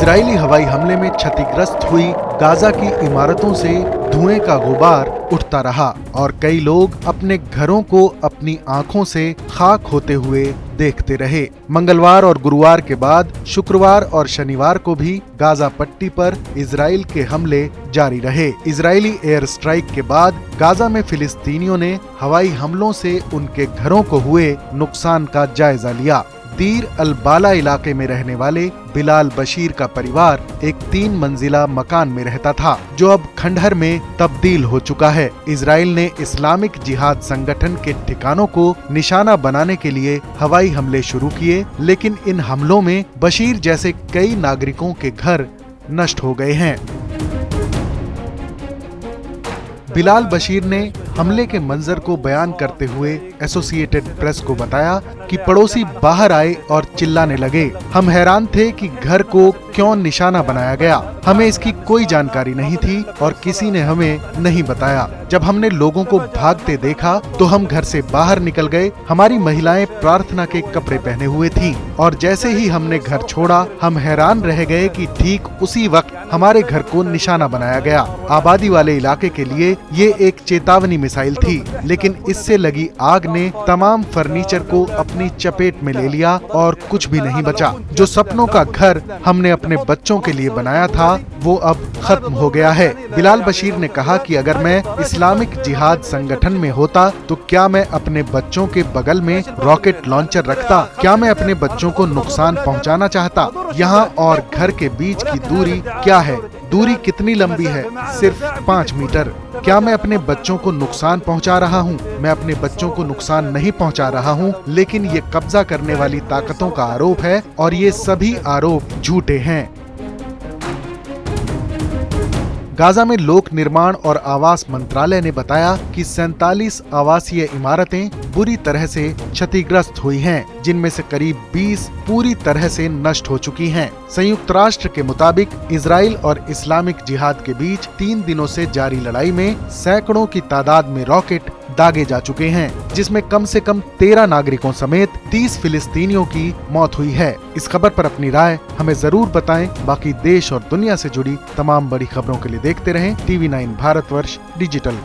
Israeli हवाई हमले में क्षतिग्रस्त हुई गाजा की इमारतों से धुएं का गुबार उठता रहा और कई लोग अपने घरों को अपनी आंखों से खाक होते हुए देखते रहे। मंगलवार और गुरुवार के बाद शुक्रवार और शनिवार को भी गाजा पट्टी पर इजराइल के हमले जारी रहे। इजरायली एयर स्ट्राइक के बाद गाजा में फिलिस्तीनियों ने हवाई हमलों से उनके घरों को हुए नुकसान का जायजा लिया। दीर अल बाला इलाके में रहने वाले बिलाल बशीर का परिवार एक 3 मंजिला मकान में रहता था, जो अब खंडहर में तब्दील हो चुका है। इजराइल ने इस्लामिक जिहाद संगठन के ठिकानों को निशाना बनाने के लिए हवाई हमले शुरू किए, लेकिन इन हमलों में बशीर जैसे कई नागरिकों के घर नष्ट हो गए हैं। बिलाल बशीर ने हमले के मंजर को बयान करते हुए एसोसिएटेड प्रेस को बताया कि पड़ोसी बाहर आए और चिल्लाने लगे। हम हैरान थे कि घर को क्यों निशाना बनाया गया। हमें इसकी कोई जानकारी नहीं थी और किसी ने हमें नहीं बताया। जब हमने लोगों को भागते देखा तो हम घर से बाहर निकल गए। हमारी महिलाएं प्रार्थना के कपड़े पहने हुए थीं और जैसे ही हमने घर छोड़ा हम हैरान रह गए कि ठीक उसी वक्त हमारे घर को निशाना बनाया गया। आबादी वाले इलाके के लिए ये एक चेतावनी मिसाइल थी, लेकिन इससे लगी आग ने तमाम फर्नीचर को अपनी चपेट में ले लिया और कुछ भी नहीं बचा। जो सपनों का घर हमने अपने बच्चों के लिए बनाया था वो अब खत्म हो गया है। बिलाल बशीर ने कहा कि अगर मैं इस्लामिक जिहाद संगठन में होता तो क्या मैं अपने बच्चों के बगल में रॉकेट लॉन्चर रखता? क्या मैं अपने बच्चों को नुकसान पहुंचाना चाहता? यहाँ और घर के बीच की दूरी क्या है? दूरी कितनी लंबी है? सिर्फ 5 मीटर। क्या मैं अपने बच्चों को नुकसान पहुंचा रहा हूं? मैं अपने बच्चों को नुकसान नहीं पहुंचा रहा हूं, लेकिन ये कब्जा करने वाली ताकतों का आरोप है और ये सभी आरोप झूठे हैं। गाजा में लोक निर्माण और आवास मंत्रालय ने बताया कि 47 आवासीय इमारतें बुरी तरह से क्षतिग्रस्त हुई हैं, जिनमें से करीब 20 पूरी तरह से नष्ट हो चुकी हैं। संयुक्त राष्ट्र के मुताबिक इजराइल और इस्लामिक जिहाद के बीच 3 दिनों से जारी लड़ाई में सैकड़ों की तादाद में रॉकेट दागे जा चुके हैं, जिसमें कम से कम 13 नागरिकों समेत 30 फिलिस्तीनियों की मौत हुई है। इस खबर पर अपनी राय हमें जरूर बताएं। बाकी देश और दुनिया से जुड़ी तमाम बड़ी खबरों के लिए देखते रहें TV9 भारतवर्ष डिजिटल।